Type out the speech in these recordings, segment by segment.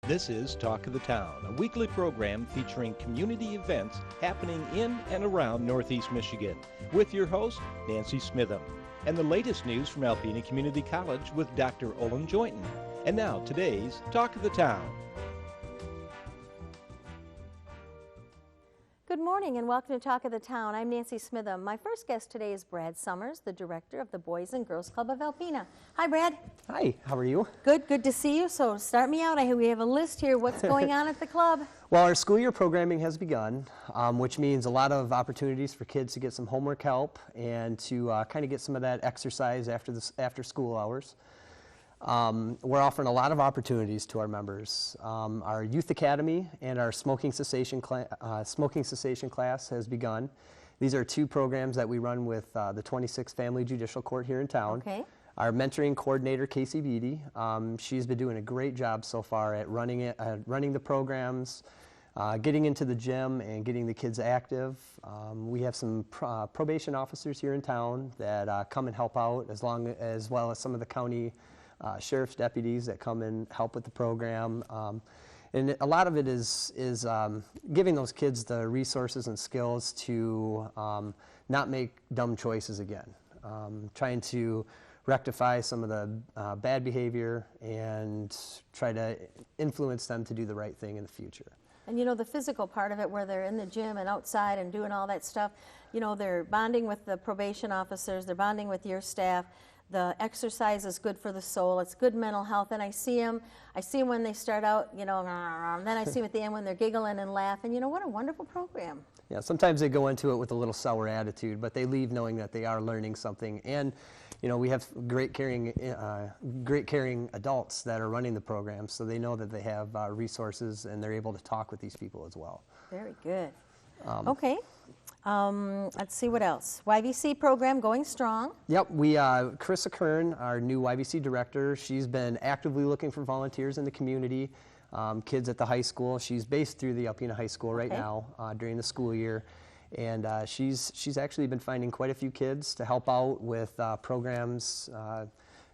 This is Talk of the Town, a weekly program featuring community events happening in and around Northeast Michigan, with your host, Nancy Smitham, and the latest news from Alpena Community College with Dr. Olin Joynton. And now, today's Talk of the Town. Good morning and welcome to Talk of the Town. I'm Nancy Smitham. My first guest today is Brad Sommers, the director of the Boys and Girls Club of Alpena. Hi, Brad. Hi, how are you? Good to see you. So start me out. We have a list here. What's going on at the club? Well, our school year programming has begun, which means a lot of opportunities for kids to get some homework help and to kind of get some of that exercise after school hours. We're offering a lot of opportunities to our members. Our Youth Academy and our Smoking Cessation class has begun. These are two programs that we run with the 26th Family Judicial Court here in town. Okay. Our mentoring coordinator, Casey Beatty, she's been doing a great job so far at running the programs, getting into the gym and getting the kids active. We have some probation officers here in town that come and help out, as well as some of the county sheriff's deputies that come and help with the program. And a lot of it is giving those kids the resources and skills to not make dumb choices again. Trying to rectify some of the bad behavior and try to influence them to do the right thing in the future. And you know, the physical part of it, where they're in the gym and outside and doing all that stuff, you know, they're bonding with the probation officers, they're bonding with your staff. The exercise is good for the soul. It's good mental health. And I see them when they start out, you know, and then I see them at the end when they're giggling and laughing. You know, what a wonderful program. Yeah, sometimes they go into it with a little sour attitude, but they leave knowing that they are learning something. And, you know, we have great caring adults that are running the program, so they know that they have resources and they're able to talk with these people as well. Very good. Okay. Let's see what else. YVC program going strong. Yep, Chris Kern, our new YVC director, she's been actively looking for volunteers in the community, kids at the high school. She's based through the Alpena High School right now during the school year, and she's actually been finding quite a few kids to help out with programs,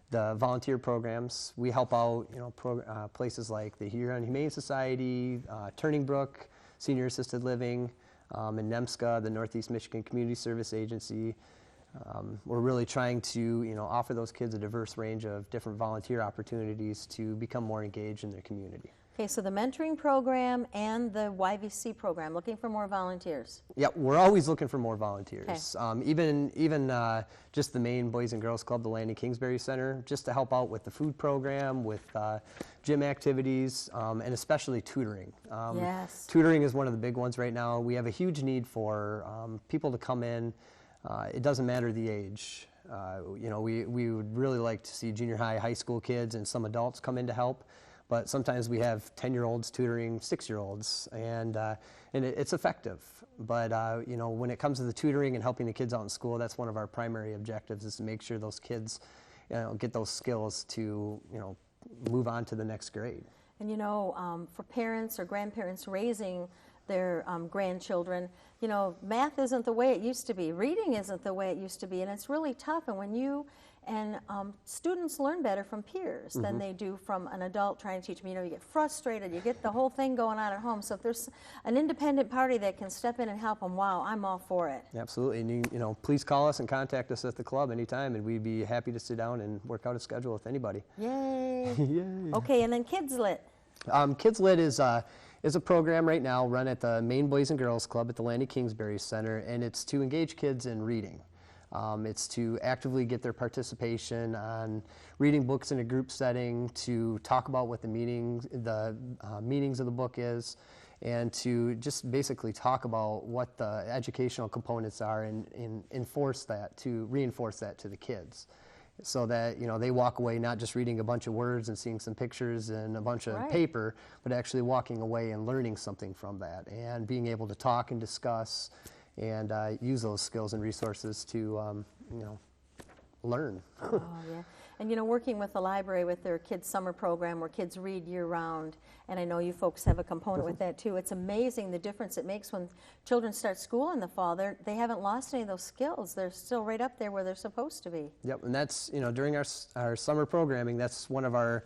the volunteer programs. We help out, you know, places like the Huron Humane Society, Turning Brook, Senior Assisted Living. In NEMSCA, the Northeast Michigan Community Service Agency. We're really trying to, you know, offer those kids a diverse range of different volunteer opportunities to become more engaged in their community. Okay, so the mentoring program and the YVC program, looking for more volunteers. Yep, we're always looking for more volunteers. Okay. Even just the main Boys and Girls Club, the Landing Kingsbury Center, just to help out with the food program, with gym activities, and especially tutoring. Yes. Tutoring is one of the big ones right now. We have a huge need for people to come in. It doesn't matter the age. You know, we would really like to see junior high, high school kids and some adults come in to help. But sometimes we have 10-year-olds tutoring 6-year-olds, and it's effective. But you know, when it comes to the tutoring and helping the kids out in school, that's one of our primary objectives, is to make sure those kids, you know, get those skills to, you know, move on to the next grade. And you know, for parents or grandparents raising their grandchildren, you know, math isn't the way it used to be. Reading isn't the way it used to be, and it's really tough. And when you and students learn better from peers than they do from an adult trying to teach them. You know, you get frustrated, you get the whole thing going on at home. So if there's an independent party that can step in and help them, wow, I'm all for it. Absolutely. And you know, please call us and contact us at the club anytime, and we'd be happy to sit down and work out a schedule with anybody. Yay. Yay. Okay, and then Kids Lit. Kids Lit is a program right now run at the main Boys and Girls Club at the Landing Kingsbury Center, and it's to engage kids in reading. It's to actively get their participation on reading books in a group setting, to talk about what the meanings of the book is, and to just basically talk about what the educational components are and reinforce that to the kids, so that, you know, they walk away not just reading a bunch of words and seeing some pictures and a bunch of paper, but actually walking away and learning something from that and being able to talk and discuss and use those skills and resources to, you know, learn. Oh, yeah. And, you know, working with the library with their kids' summer program where kids read year-round, and I know you folks have a component with that, too. It's amazing the difference it makes when children start school in the fall. They haven't lost any of those skills. They're still right up there where they're supposed to be. Yep, and that's, you know, during our summer programming, that's one of our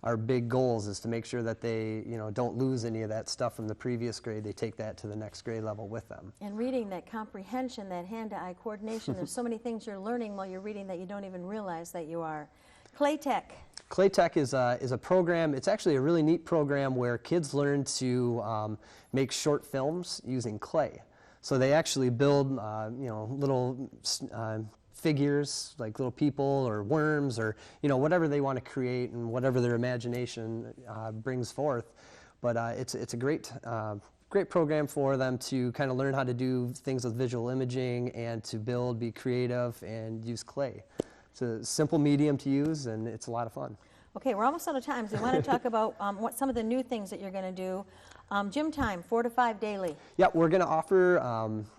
our big goals is to make sure that they, don't lose any of that stuff from the previous grade. They take that to the next grade level with them. And reading, that comprehension, that hand-to-eye coordination, there's so many things you're learning while you're reading that you don't even realize that you are. Clay Tech. Clay Tech is a program. It's actually a really neat program where kids learn to make short films using clay. So they actually build, little figures, like little people or worms or, whatever they want to create and whatever their imagination brings forth. But it's a great program for them to kind of learn how to do things with visual imaging and to build, be creative, and use clay. It's a simple medium to use, and it's a lot of fun. Okay, we're almost out of time, so we want to talk about what some of the new things that you're going to do. Gym time, 4 to 5 daily. Yeah, we're going to offer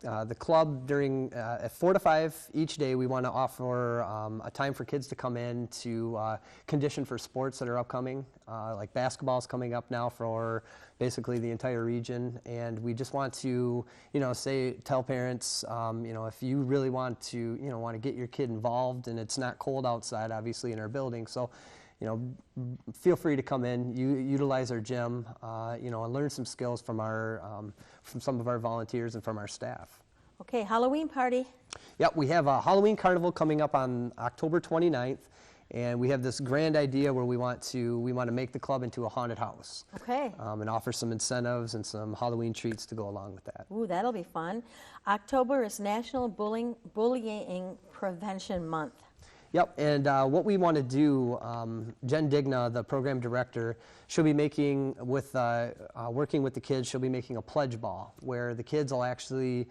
the club during at 4 to 5 each day. We want to offer a time for kids to come in to condition for sports that are upcoming. Like basketball is coming up now for basically the entire region, and we just want to, tell parents, if you really want to, want to get your kid involved, and it's not cold outside, obviously, in our building, so. Feel free to come in, utilize our gym, and learn some skills from from some of our volunteers and from our staff. Okay, Halloween party. Yeah, we have a Halloween carnival coming up on October 29th, and we have this grand idea where we want to make the club into a haunted house. Okay. And offer some incentives and some Halloween treats to go along with that. Ooh, that'll be fun. October is National Bullying Prevention Month. Yep, and what we want to do, Jen Digna, the program director, she'll be making, working with the kids, she'll be making a pledge ball where the kids will actually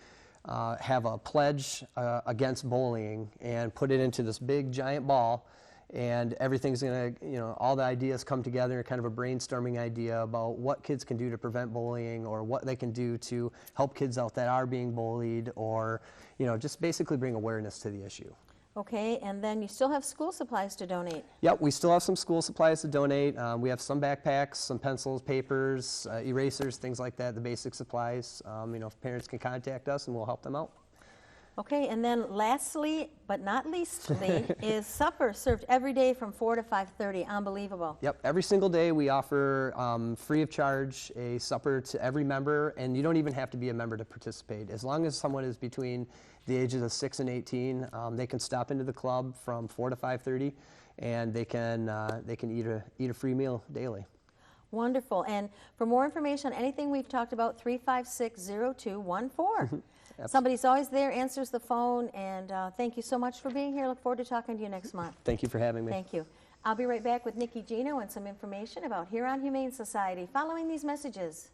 have a pledge against bullying and put it into this big giant ball, and everything's going to, all the ideas come together, kind of a brainstorming idea about what kids can do to prevent bullying or what they can do to help kids out that are being bullied or, just basically bring awareness to the issue. Okay, and then you still have school supplies to donate. Yep, we still have some school supplies to donate. We have some backpacks, some pencils, papers, erasers, things like that, the basic supplies. Parents can contact us and we'll help them out. Okay, and then lastly, but not leastly, is supper served every day from 4 to 5:30. Unbelievable. Yep, every single day we offer free of charge a supper to every member, and you don't even have to be a member to participate. As long as someone is between the ages of 6 and 18, they can stop into the club from 4 to 5:30, and they can eat a free meal daily. Wonderful. And for more information on anything we've talked about, 356-0214. Somebody's always there, answers the phone, and thank you so much for being here. Look forward to talking to you next month. Thank you for having me. Thank you. I'll be right back with Niki, Geno, and some information about Huron Humane Society following these messages.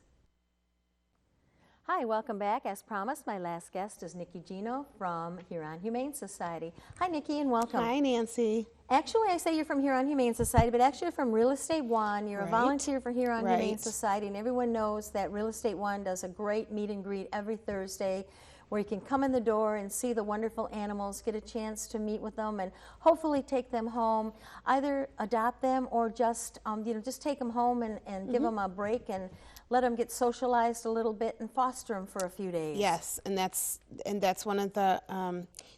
Hi, welcome back. As promised, my last guest is Niki, Geno from Huron Humane Society. Hi, Niki, and welcome. Hi, Nancy. Actually, I say you're from Huron Humane Society, but actually you're from Real Estate One. You're a volunteer for Huron Humane Society, and everyone knows that Real Estate One does a great meet and greet every Thursday where you can come in the door and see the wonderful animals, get a chance to meet with them, and hopefully take them home, either adopt them or just take them home and give them a break and let them get socialized a little bit and foster them for a few days. Yes, and that's one of the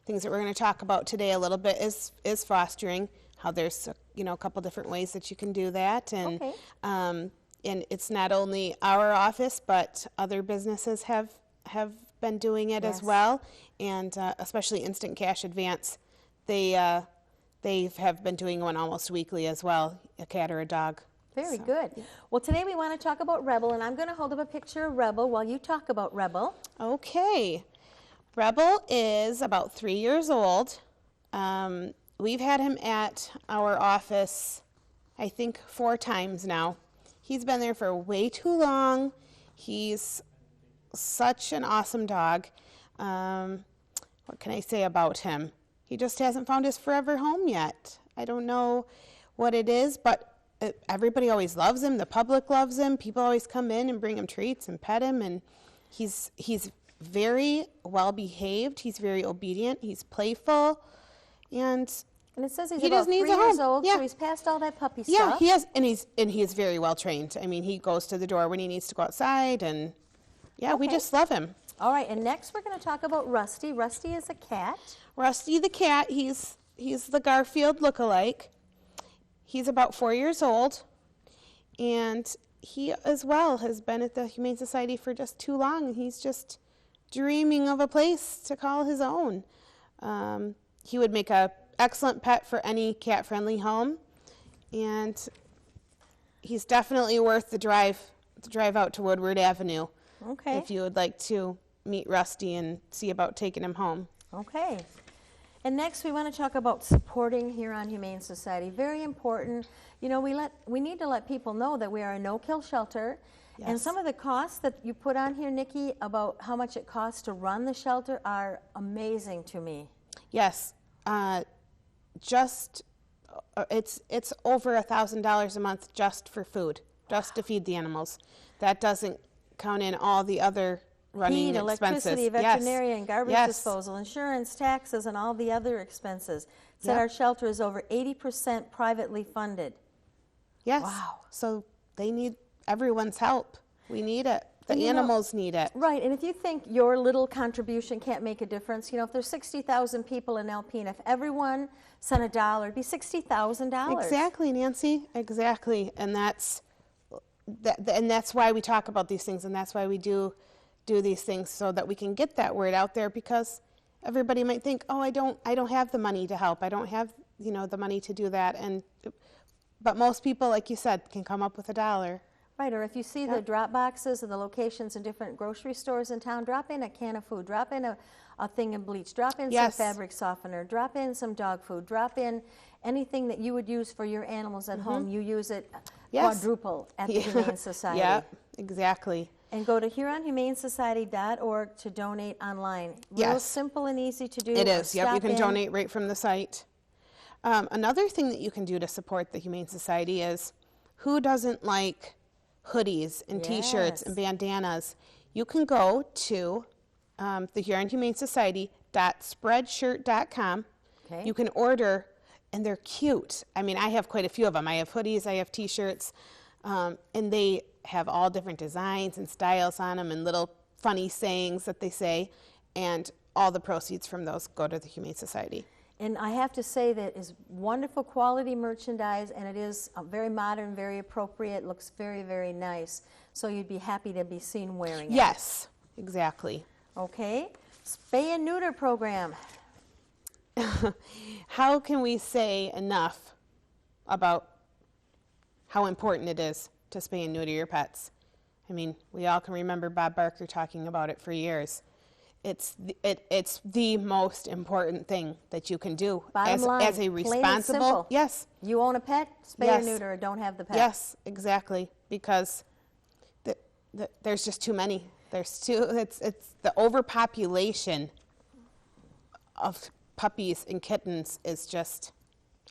things that we're going to talk about today a little bit is fostering. How there's a couple different ways that you can do that, and and it's not only our office but other businesses have been doing it as well, and especially Instant Cash Advance, they have been doing one almost weekly as well, a cat or a dog. Very good. Yeah. Well, today we want to talk about Rebel, and I'm going to hold up a picture of Rebel while you talk about Rebel. Okay. Rebel is about 3 years old. We've had him at our office, I think, 4 times now. He's been there for way too long. He's such an awesome dog. What can I say about him? He just hasn't found his forever home yet. I don't know what it is, but everybody always loves him. The public loves him. People always come in and bring him treats and pet him, and he's very well behaved. He's very obedient. He's playful, and it says he's he about just needs 3 a years home. old, Yeah. so he's past all that puppy yeah, stuff. he has, and he is very well trained. I mean, he goes to the door when he needs to go outside, and we just love him. All right, and next we're going to talk about Rusty. Rusty is a cat. Rusty the cat. He's the Garfield lookalike. He's about 4 years old. and he as well has been at the Humane Society for just too long, and he's just dreaming of a place to call his own. He would make a excellent pet for any cat-friendly home, and he's definitely worth the drive out to Woodward Avenue. Okay. If you would like to meet Rusty and see about taking him home. Okay. And next we want to talk about supporting Huron Humane Society. Very important. You know, we need to let people know that we are a no-kill shelter. Yes. And some of the costs that you put on here, Niki, about how much it costs to run the shelter are amazing to me. Yes. It's over $1,000 a month just for food, just to feed the animals. That doesn't count in all the other running Heat, expenses. electricity, veterinarian, garbage Yes. disposal, insurance, taxes, and all the other expenses. Said Yep. our shelter is over 80% privately funded. Yes. Wow. So they need everyone's help. We need it. The And you know- animals need it. Right, and if you think your little contribution can't make a difference, you know, if there's 60,000 people in Alpena, if everyone sent $1, it'd be $60,000. Exactly, Nancy. Exactly, and that's why we talk about these things, and that's why we do these things, so that we can get that word out there. Because everybody might think, oh, I don't have the money to help. I don't have the money to do that, but most people, like you said, can come up with $1. Right, or if you see the drop boxes and the locations in different grocery stores in town, drop in a can of food, drop in a thing of bleach, drop in Yes. some fabric softener, drop in some dog food, drop in anything that you would use for your animals at home. You use it Yes. quadruple at the Humane Society. Yeah, exactly. And go to HuronHumaneSociety.org to donate online. Real Yes. simple and easy to do. It or is. Yep, you stop can in. donate right from the site. Another thing that you can do to support the Humane Society is, who doesn't like hoodies and T-shirts and Yes. bandanas? You can go to the Huron Humane Society.spreadshirt.com. Okay. You can order, and they're cute. I mean, I have quite a few of them. I have hoodies, I have T-shirts, and they have all different designs and styles on them and little funny sayings that they say, and all the proceeds from those go to the Humane Society. And I have to say that is wonderful quality merchandise, and it is very modern, very appropriate, looks very, very nice. So you'd be happy to be seen wearing it. Yes, exactly. Okay. Spay and neuter program. How can we say enough about how important it is to spay and neuter your pets? I mean, we all can remember Bob Barker talking about it for years. It's the most important thing that you can do Bottom line, as a plain and responsible. simple. Yes. You own a pet, spay Yes. or neuter, or don't have the pet. Yes, exactly. Because there's just too many. It's the overpopulation of puppies and kittens is just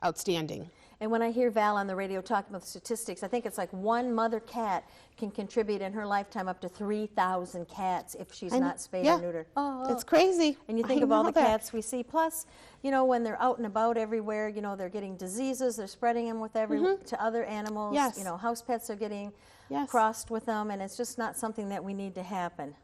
outstanding. And when I hear Val on the radio talking about the statistics, I think it's like one mother cat can contribute in her lifetime up to 3,000 cats if she's not spayed yeah. or neutered. Oh, It's crazy. And you think I of all know the that. cats we see. Plus, when they're out and about everywhere, they're getting diseases. They're spreading them with to other animals. Yes. House pets are getting Yes. crossed with them, and it's just not something that we need to happen.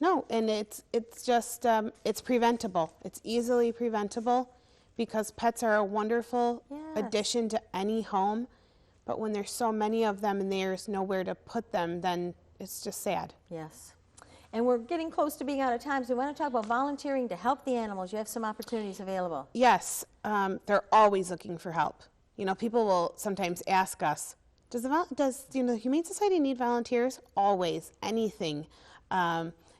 No, and it's just it's preventable. It's easily preventable, because pets are a wonderful Yes. addition to any home. But when there's so many of them and there's nowhere to put them, then it's just sad. Yes. And we're getting close to being out of time, so we want to talk about volunteering to help the animals. You have some opportunities available. Yes, they're always looking for help. People will sometimes ask us, does the Humane Society need volunteers? Always, anything.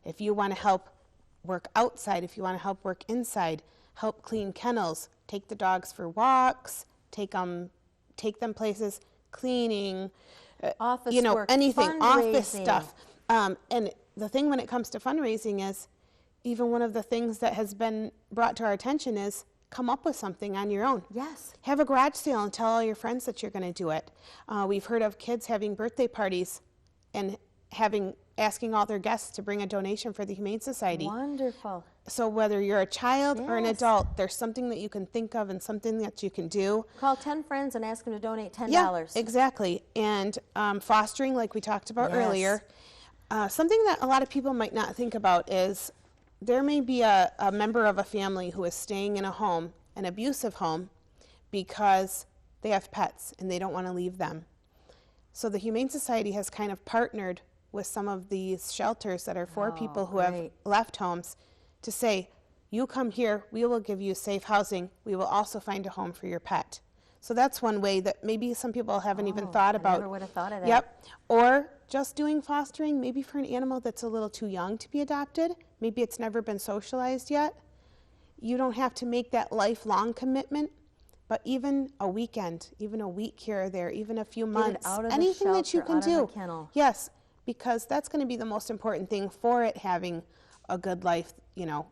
If you want to help work outside, if you want to help work inside, help clean kennels, take the dogs for walks, take them places, cleaning, Office work, anything, office fundraising. stuff. And the thing when it comes to fundraising is, even one of the things that has been brought to our attention is, come up with something on your own. Yes. Have a garage sale and tell all your friends that you're going to do it. We've heard of kids having birthday parties and asking all their guests to bring a donation for the Humane Society. Wonderful. So whether you're a child or an Yes. adult, there's something that you can think of and something that you can do. Call 10 friends and ask them to donate $10. Yeah, exactly. And fostering, like we talked about Yes. earlier. Something that a lot of people might not think about is, there may be a member of a family who is staying in a home, an abusive home, because they have pets and they don't want to leave them. So the Humane Society has kind of partnered with some of these shelters that are for people who have left homes to say, you come here, we will give you safe housing. We will also find a home for your pet. So that's one way that maybe some people haven't even thought about. I never would have thought of that. Yep. Or just doing fostering, maybe for an animal that's a little too young to be adopted. Maybe it's never been socialized yet. You don't have to make that lifelong commitment, but even a weekend, even a week here or there, even a few months, out of the anything that you shelter, can out of do. the kennel. Yes, because that's going to be the most important thing for it having a good life, you know,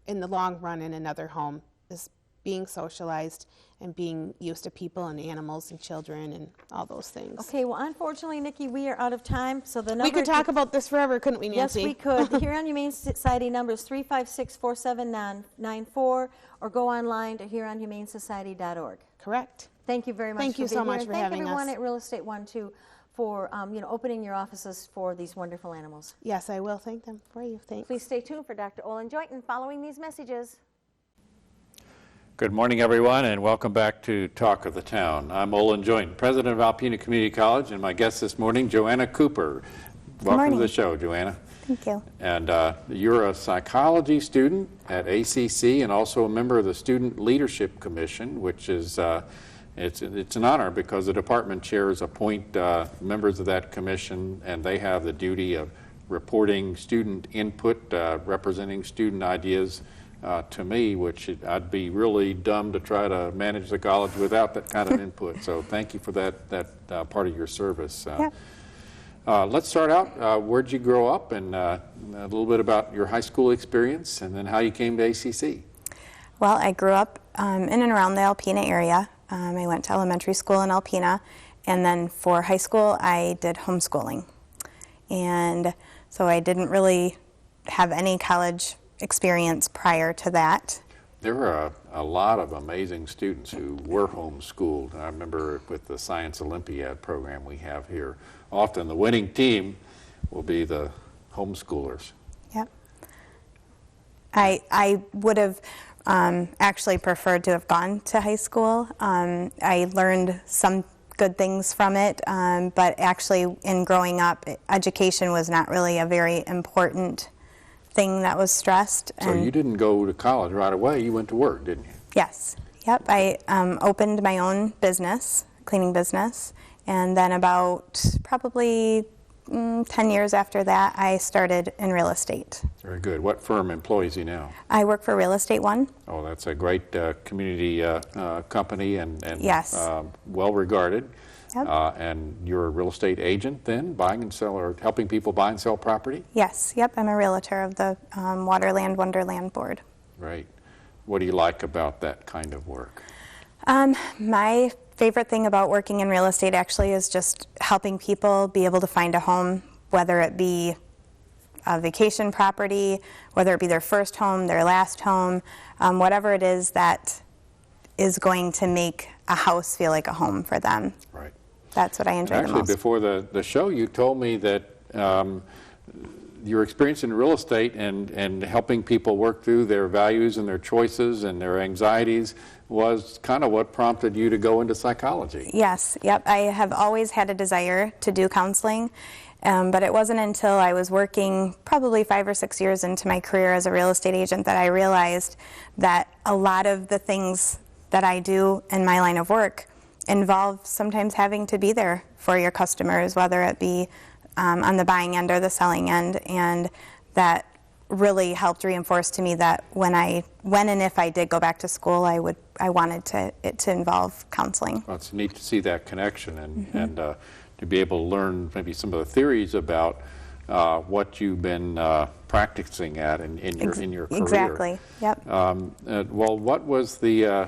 in the long run in another home, is being socialized and being used to people and animals and children and all those things. Okay, well, unfortunately, Nikki, we are out of time. So the number We could talk about this forever, couldn't we, Yes, Nancy? we could. The Huron Humane Society number is 356-47994, or go online to huronhumanesociety.org. Correct. Thank you very much Thank for you being so here. much And for thank having everyone us. at Real Estate One too for opening your offices for these wonderful animals. Yes, I will thank them for you. Thanks. Please stay tuned for Dr. Olin Joynton following these messages. Good morning, everyone, and welcome back to Talk of the Town. I'm Olin Joynton, president of Alpena Community College, and my guest this morning, Joanna Cooper. Welcome to the show, Joanna. Thank you. And you're a psychology student at ACC and also a member of the Student Leadership Commission, which is it's an honor because the department chairs appoint members of that commission, and they have the duty of reporting student input, representing student ideas to me, which I'd be really dumb to try to manage the college without that kind of input. So thank you for that part of your service. Let's start out. Where'd you grow up, and a little bit about your high school experience, and then how you came to ACC. Well, I grew up in and around the Alpena area. I went to elementary school in Alpena, and then for high school I did homeschooling. And so I didn't really have any college experience prior to that. There were a lot of amazing students who were homeschooled. I remember with the Science Olympiad program we have here, often the winning team will be the homeschoolers. Yep. I would have actually preferred to have gone to high school. I learned some good things from it, but actually in growing up, education was not really a very important thing that was stressed. So you didn't go to college right away, you went to work, didn't you? Yes. Yep. I opened my own business, cleaning business, and then about probably 10 years after that, I started in real estate. Very good. What firm employs you now? I work for Real Estate One. Oh, that's a great community company and Yes. Well regarded. Yep. And you're a real estate agent then, buying and sell, or helping people buy and sell property? Yes. Yep. I'm a realtor of the Waterland Wonderland Board. Right. What do you like about that kind of work? My favorite thing about working in real estate actually is just helping people be able to find a home, whether it be a vacation property, whether it be their first home, their last home, whatever it is that is going to make a house feel like a home for them. Right. That's what I enjoy the Actually, most. before the show, you told me that your experience in real estate and helping people work through their values and their choices and their anxieties was kind of what prompted you to go into psychology. Yes, yep. I have always had a desire to do counseling, but it wasn't until I was working probably 5 or 6 years into my career as a real estate agent that I realized that a lot of the things that I do in my line of work involve sometimes having to be there for your customers, whether it be on the buying end or the selling end, and that really helped reinforce to me that when and if I did go back to school, I wanted it to involve counseling. Well, it's neat to see that connection and to be able to learn maybe some of the theories about what you've been practicing at in your career. Exactly. Yep. Well, what was the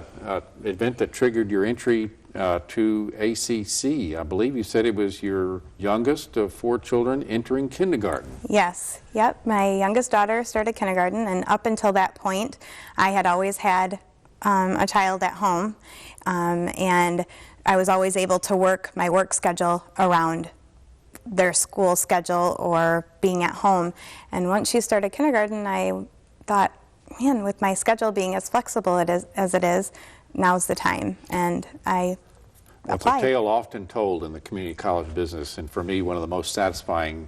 event that triggered your entry to ACC? I believe you said it was your youngest of 4 children entering kindergarten. Yes. Yep. My youngest daughter started kindergarten, and up until that point, I had always had a child at home, and I was always able to work my work schedule around their school schedule or being at home. And once she started kindergarten, I thought, man, with my schedule being as flexible as it is, now's the time. And I It's a applied. tale often told in the community college business, and for me, one of the most satisfying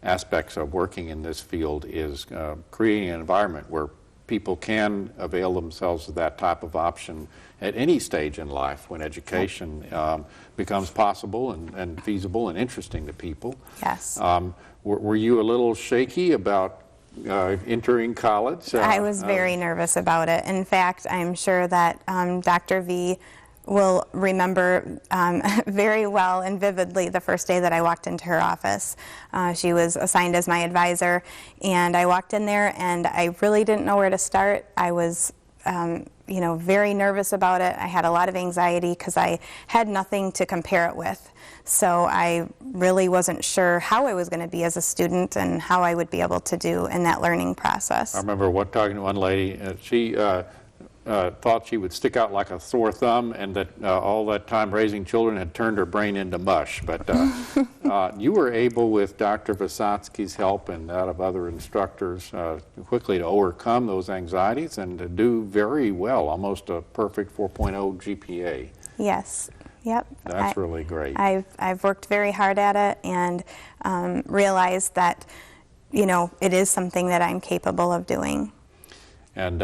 aspects of working in this field is creating an environment where people can avail themselves of that type of option at any stage in life when education becomes possible and feasible and interesting to people. Yes. Were you a little shaky about entering college? I was very nervous about it. In fact, I'm sure that Dr. V will remember very well and vividly the first day that I walked into her office. She was assigned as my advisor, and I walked in there and I really didn't know where to start. I was very nervous about it. I had a lot of anxiety because I had nothing to compare it with. So I really wasn't sure how I was going to be as a student and how I would be able to do in that learning process. I remember talking to one lady, she thought she would stick out like a sore thumb, and that all that time raising children had turned her brain into mush. But you were able, with Dr. Vysotsky's help and that of other instructors, quickly to overcome those anxieties and to do very well, almost a perfect 4.0 GPA. Yes. Yep. That's really great. I've worked very hard at it and realized that, it is something that I'm capable of doing. And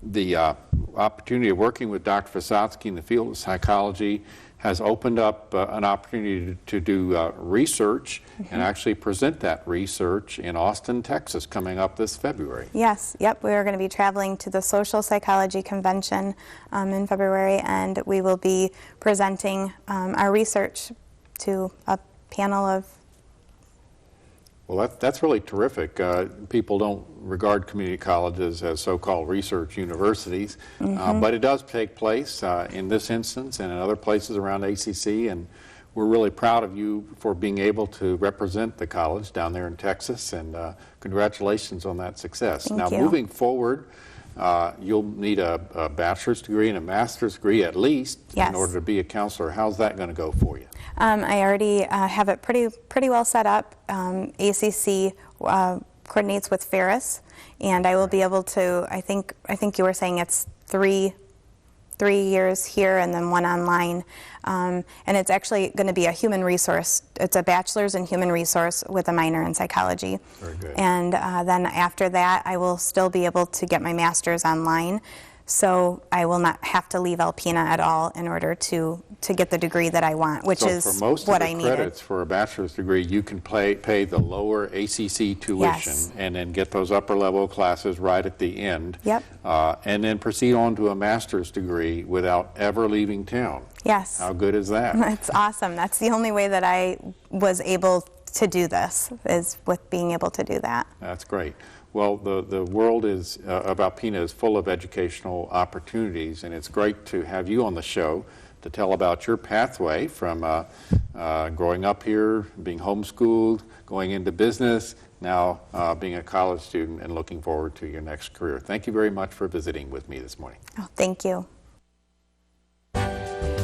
the opportunity of working with Dr. Vysotsky in the field of psychology has opened up an opportunity to do research and actually present that research in Austin, Texas, coming up this February. Yes, yep, we are going to be traveling to the Social Psychology Convention in February, and we will be presenting our research to a panel of... Well, that's really terrific. People don't regard community colleges as so-called research universities, but it does take place in this instance and in other places around ACC, and we're really proud of you for being able to represent the college down there in Texas, and congratulations on that success. Thank you. Moving forward, you'll need a bachelor's degree and a master's degree at least in order to be a counselor. How's that going to go for you? I already have it pretty well set up. ACC coordinates with Ferris, and I will be able to. I think you were saying it's three years here and then one online, and it's actually going to be a human resource. It's a bachelor's in human resource with a minor in psychology. Very good. And then after that, I will still be able to get my master's online. So I will not have to leave Alpena at all in order to get the degree that I want, which is what I needed. So for most of the credits for a bachelor's degree, you can pay the lower ACC tuition and then get those upper level classes right at the end. Yep. And then proceed on to a master's degree without ever leaving town. Yes. How good is that? That's awesome. That's the only way that I was able to do this, is with being able to do that. That's great. Well, the world of Alpena is full of educational opportunities, and it's great to have you on the show to tell about your pathway from growing up here, being homeschooled, going into business, now being a college student, and looking forward to your next career. Thank you very much for visiting with me this morning. Oh, thank you.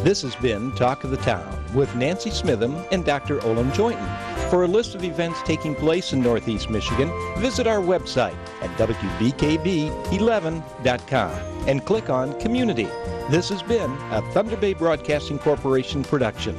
This has been Talk of the Town with Nancy Smitham and Dr. Olin Joynton. For a list of events taking place in Northeast Michigan, visit our website at wbkb11.com and click on Community. This has been a Thunder Bay Broadcasting Corporation production.